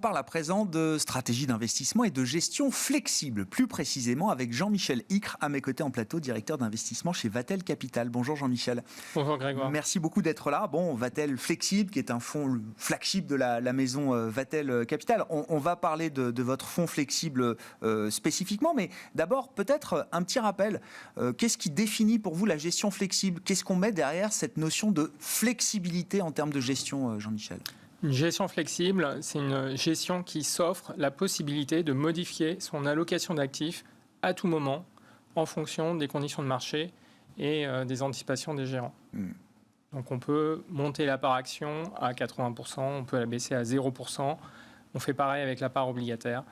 parle à présent de stratégie d'investissement et de gestion flexible, plus précisément avec Jean-Michel Icre, à mes côtés en plateau, directeur d'investissement chez Vatel Capital. Bonjour Jean-Michel. Bonjour Grégoire. Merci beaucoup d'être là. Bon, Vatel Flexible, qui est un fonds flagship de la maison Vatel Capital. On va parler de votre fonds flexible spécifiquement, mais d'abord peut-être un petit rappel. Qu'est-ce qui définit pour vous la gestion flexible ? Qu'est-ce qu'on met derrière cette notion de flexibilité en termes de gestion, Jean-Michel ? Une gestion flexible, c'est une gestion qui s'offre la possibilité de modifier son allocation d'actifs à tout moment en fonction des conditions de marché et des anticipations des gérants. Donc on peut monter la part action à 80%, on peut la baisser à 0%. On fait pareil avec la part obligataire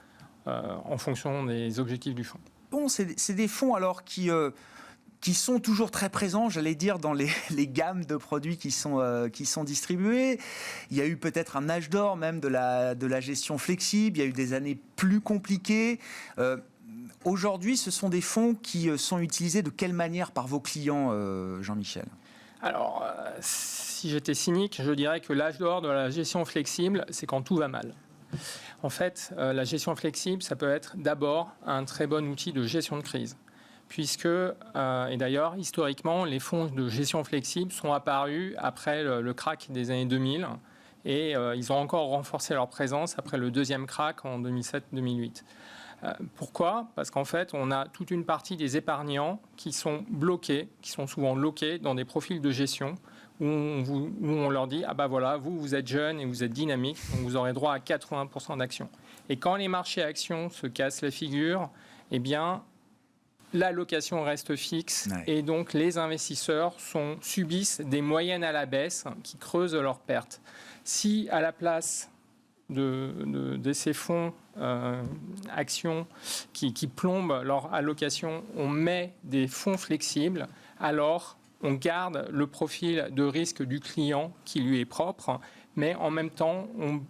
en fonction des objectifs du fonds. Bon, c'est des fonds alors qui sont toujours très présents, j'allais dire, dans les gammes de produits qui sont distribués. Il y a eu peut-être un âge d'or même de la gestion flexible. Il y a eu des années plus compliquées. Aujourd'hui, ce sont des fonds qui sont utilisés de quelle manière par vos clients, Jean-Michel ? Alors, si j'étais cynique, je dirais que l'âge d'or de la gestion flexible, c'est quand tout va mal. En fait, la gestion flexible, ça peut être d'abord un très bon outil de gestion de crise. Puisque, et d'ailleurs, historiquement, les fonds de gestion flexible sont apparus après le crack des années 2000 et ils ont encore renforcé leur présence après le deuxième crack en 2007-2008. Pourquoi ? Parce qu'en fait, on a toute une partie des épargnants qui sont bloqués, qui sont souvent loqués dans des profils de gestion où on leur dit « Ah ben voilà, vous êtes jeune et vous êtes dynamique, donc vous aurez droit à 80% d'actions. » Et quand les marchés actions se cassent la figure, eh bien, l'allocation reste fixe et donc les investisseurs subissent des moyennes à la baisse qui creusent leurs pertes. Si à la place de ces fonds actions qui plombent leur allocation, on met des fonds flexibles, alors on garde le profil de risque du client qui lui est propre, mais en même temps, on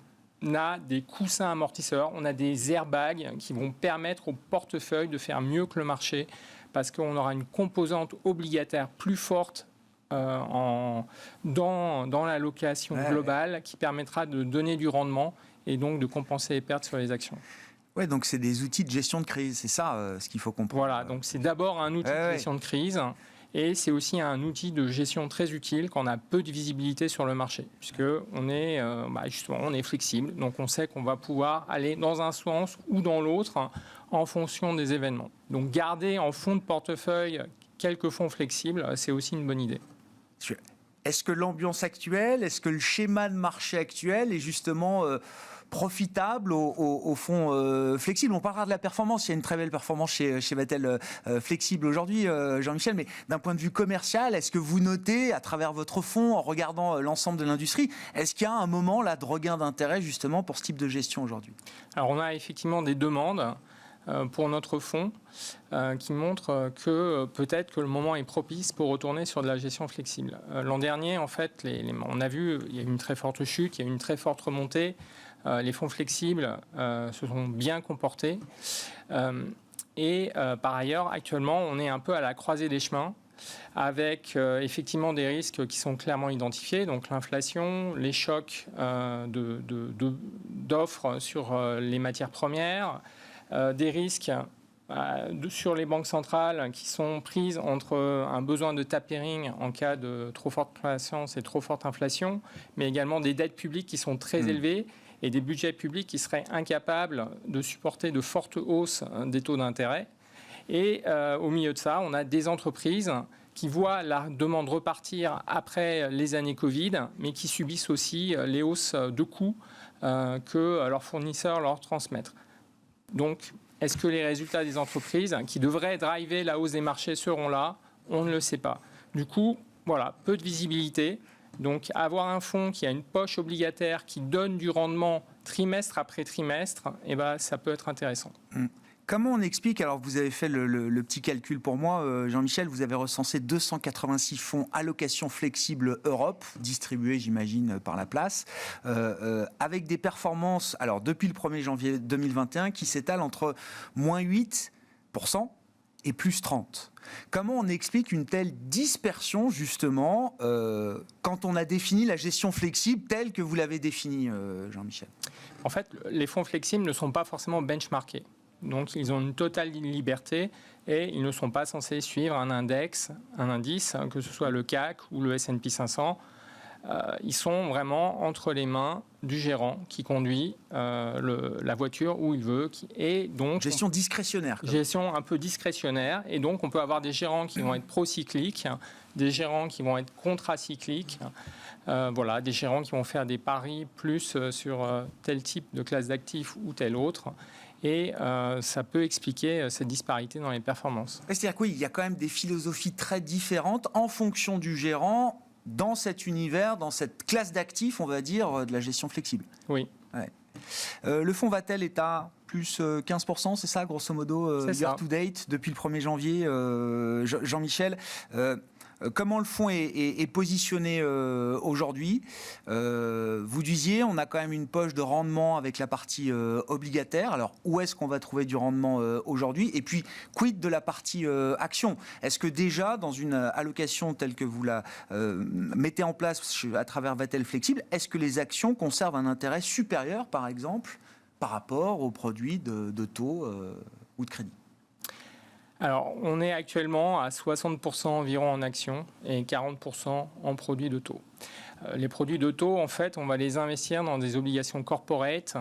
a des coussins amortisseurs, on a des airbags qui vont permettre au portefeuille de faire mieux que le marché parce qu'on aura une composante obligataire plus forte dans l'allocation globale qui permettra de donner du rendement et donc de compenser les pertes sur les actions. Ouais, donc c'est des outils de gestion de crise, c'est ça ce qu'il faut comprendre. Voilà, donc c'est d'abord un outil de gestion de crise et c'est aussi un outil de gestion très utile quand on a peu de visibilité sur le marché, puisqu'on est, justement, on est flexible, donc on sait qu'on va pouvoir aller dans un sens ou dans l'autre en fonction des événements. Donc garder en fond de portefeuille quelques fonds flexibles, c'est aussi une bonne idée. Est-ce que l'ambiance actuelle, est-ce que le schéma de marché actuel est justement profitable aux fonds flexibles ? On parlera de la performance, il y a une très belle performance chez Vatel Flexible aujourd'hui, Jean-Michel, mais d'un point de vue commercial, est-ce que vous notez à travers votre fonds, en regardant l'ensemble de l'industrie, est-ce qu'il y a un moment là de regain d'intérêt justement pour ce type de gestion aujourd'hui ? Alors on a effectivement des demandes pour notre fonds qui montrent que peut-être que le moment est propice pour retourner sur de la gestion flexible. L'an dernier, en fait, on a vu il y a eu une très forte chute, il y a eu une très forte remontée. Les fonds flexibles se sont bien comportés. Par ailleurs, actuellement, on est un peu à la croisée des chemins avec effectivement des risques qui sont clairement identifiés, donc l'inflation, les chocs d'offres sur les matières premières, des risques sur les banques centrales qui sont prises entre un besoin de tapering en cas de trop forte croissance et trop forte inflation, mais également des dettes publiques qui sont très élevées et des budgets publics qui seraient incapables de supporter de fortes hausses des taux d'intérêt. Et au milieu de ça, on a des entreprises qui voient la demande repartir après les années Covid, mais qui subissent aussi les hausses de coûts que leurs fournisseurs leur transmettent. Donc, est-ce que les résultats des entreprises qui devraient driver la hausse des marchés seront là ? On ne le sait pas. Du coup, voilà, peu de visibilité. Donc, avoir un fonds qui a une poche obligataire qui donne du rendement trimestre après trimestre, ça peut être intéressant. Comment on explique, alors vous avez fait le petit calcul pour moi, Jean-Michel, vous avez recensé 286 fonds allocation flexible Europe, distribués j'imagine par la place, avec des performances, alors depuis le 1er janvier 2021, qui s'étalent entre -8% et plus 30. Comment on explique une telle dispersion, justement, quand on a défini la gestion flexible telle que vous l'avez définie, Jean-Michel? En fait, les fonds flexibles ne sont pas forcément benchmarkés. Donc, ils ont une totale liberté et ils ne sont pas censés suivre un index, un indice, que ce soit le CAC ou le S&P 500. Ils sont vraiment entre les mains du gérant qui conduit la voiture où il veut. Et donc, gestion discrétionnaire. Gestion un peu discrétionnaire. Et donc, on peut avoir des gérants qui vont être pro-cycliques, des gérants qui vont être contracycliques. Voilà, des gérants qui vont faire des paris plus sur tel type de classe d'actifs ou tel autre. Et ça peut expliquer cette disparité dans les performances. C'est-à-dire qu'il y a quand même des philosophies très différentes en fonction du gérant dans cet univers, dans cette classe d'actifs, on va dire, de la gestion flexible. Oui. Ouais. Le fonds Vatel est à plus 15%, c'est ça, grosso modo, year to date, depuis le 1er janvier. Jean-Michel, comment le fonds est positionné aujourd'hui? Vous disiez, on a quand même une poche de rendement avec la partie obligataire. Alors, où est-ce qu'on va trouver du rendement aujourd'hui? Et puis, quid de la partie action? Est-ce que déjà, dans une allocation telle que vous la mettez en place à travers Vatel Flexible, est-ce que les actions conservent un intérêt supérieur, par exemple, par rapport aux produits de taux ou de crédit? Alors, on est actuellement à 60% environ en actions et 40% en produits de taux. Les produits de taux, en fait, on va les investir dans des obligations corporate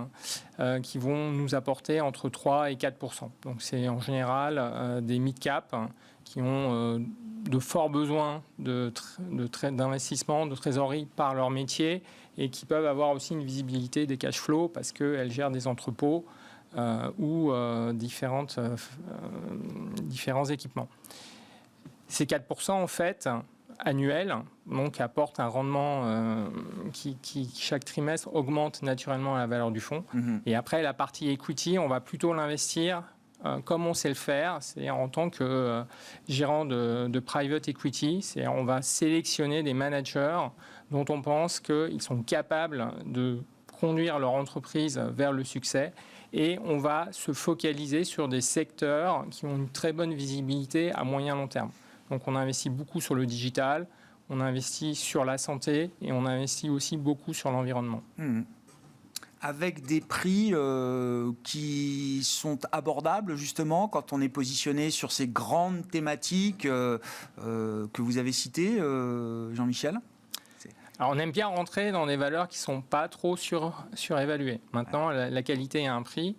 qui vont nous apporter entre 3 et 4%. Donc, c'est en général des mid-cap qui ont de forts besoins d'investissement, de trésorerie par leur métier et qui peuvent avoir aussi une visibilité des cash flows parce qu'elles gèrent des entrepôts ou différents équipements. Ces 4%, en fait, annuels, donc apportent un rendement qui, chaque trimestre, augmente naturellement la valeur du fonds. Et après, la partie equity, on va plutôt l'investir comme on sait le faire, c'est-à-dire en tant que gérant de private equity, c'est-à-dire on va sélectionner des managers dont on pense qu'ils sont capables de conduire leur entreprise vers le succès. Et on va se focaliser sur des secteurs qui ont une très bonne visibilité à moyen long terme. Donc on investit beaucoup sur le digital, on investit sur la santé et on investit aussi beaucoup sur l'environnement. Avec des prix qui sont abordables justement quand on est positionné sur ces grandes thématiques que vous avez citées, Jean-Michel? Alors on aime bien rentrer dans des valeurs qui ne sont pas trop surévaluées. Maintenant, la qualité a un prix.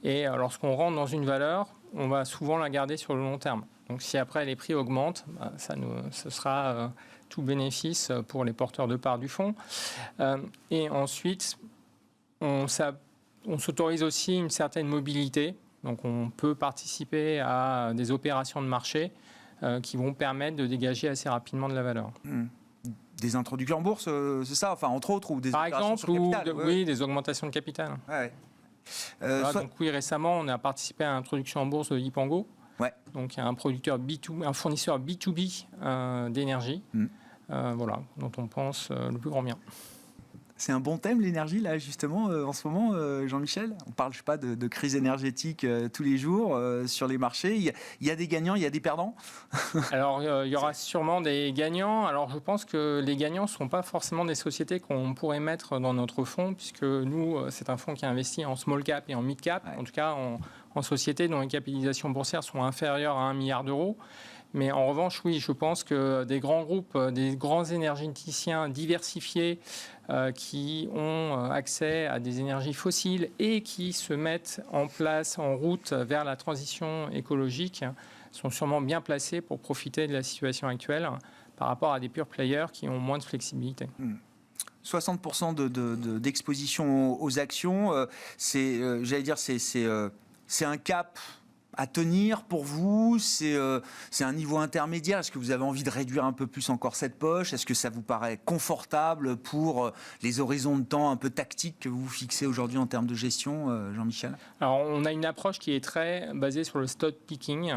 Et lorsqu'on rentre dans une valeur, on va souvent la garder sur le long terme. Donc si après les prix augmentent, ce sera tout bénéfice pour les porteurs de parts du fonds. Et ensuite, on s'autorise aussi une certaine mobilité. Donc on peut participer à des opérations de marché qui vont permettre de dégager assez rapidement de la valeur. Des introductions en bourse, c'est ça, enfin entre autres, ou des par opérations exemple, sur capital, oui, des augmentations de capital. Ouais. Voilà, donc oui, récemment, on a participé à l'introduction en bourse de Lipango. Ouais. Donc il y a un fournisseur B2B d'énergie, voilà, dont on pense le plus grand bien. C'est un bon thème, l'énergie, là, justement, en ce moment, Jean-Michel. On parle, je sais pas, de crise énergétique tous les jours sur les marchés. Il y a des gagnants, il y a des perdants. Alors, il y aura sûrement des gagnants. Alors, je pense que les gagnants ne sont pas forcément des sociétés qu'on pourrait mettre dans notre fonds, puisque nous, c'est un fonds qui investit en small cap et en mid cap, en tout cas en sociétés dont les capitalisations boursières sont inférieures à 1 milliard d'euros. Mais en revanche, oui, je pense que des grands groupes, des grands énergéticiens diversifiés qui ont accès à des énergies fossiles et qui se mettent en place en route vers la transition écologique sont sûrement bien placés pour profiter de la situation actuelle par rapport à des pure players qui ont moins de flexibilité. 60% d'exposition aux actions, j'allais dire, c'est un cap à tenir pour vous? C'est un niveau intermédiaire? Est-ce que vous avez envie de réduire un peu plus encore cette poche? Est-ce que ça vous paraît confortable pour les horizons de temps un peu tactiques que vous fixez aujourd'hui en termes de gestion, Jean-Michel? Alors, on a une approche qui est très basée sur le stock picking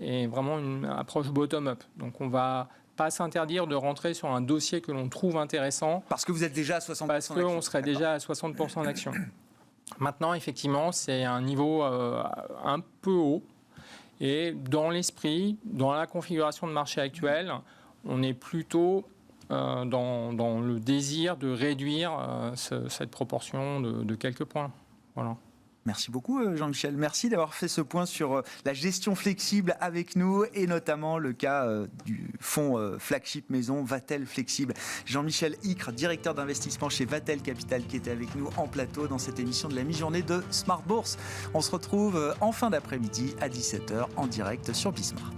et vraiment une approche bottom-up. Donc, on va pas s'interdire de rentrer sur un dossier que l'on trouve intéressant. Parce que vous êtes déjà à 60% Parce qu'on serait déjà à 60% d'actions. Maintenant, effectivement, c'est un niveau un peu haut Et dans l'esprit, dans la configuration de marché actuelle, on est plutôt dans le désir de réduire cette proportion de quelques points. Voilà. Merci beaucoup Jean-Michel. Merci d'avoir fait ce point sur la gestion flexible avec nous et notamment le cas du fonds flagship maison Vatel Flexible. Jean-Michel Icre, directeur d'investissement chez Vatel Capital, qui était avec nous en plateau dans cette émission de la mi-journée de Smart Bourse. On se retrouve en fin d'après-midi à 17h en direct sur Bismart.